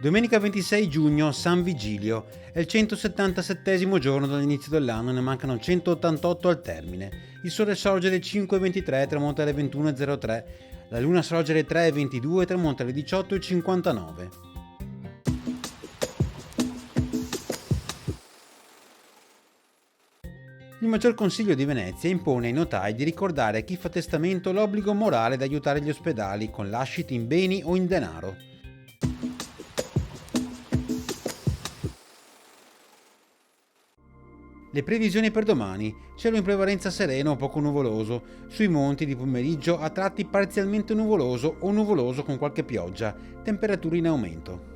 Domenica 26 giugno, San Vigilio. È il 177° giorno dall'inizio dell'anno, ne mancano 188 al termine. Il sole sorge alle 5:23 e tramonta alle 21:03. La luna sorge alle 3:22 e tramonta alle 18:59. Il Maggior Consiglio di Venezia impone ai notai di ricordare a chi fa testamento l'obbligo morale di aiutare gli ospedali con lasciti in beni o in denaro. Le previsioni per domani: cielo in prevalenza sereno o poco nuvoloso, sui monti di pomeriggio a tratti parzialmente nuvoloso o nuvoloso con qualche pioggia, temperature in aumento.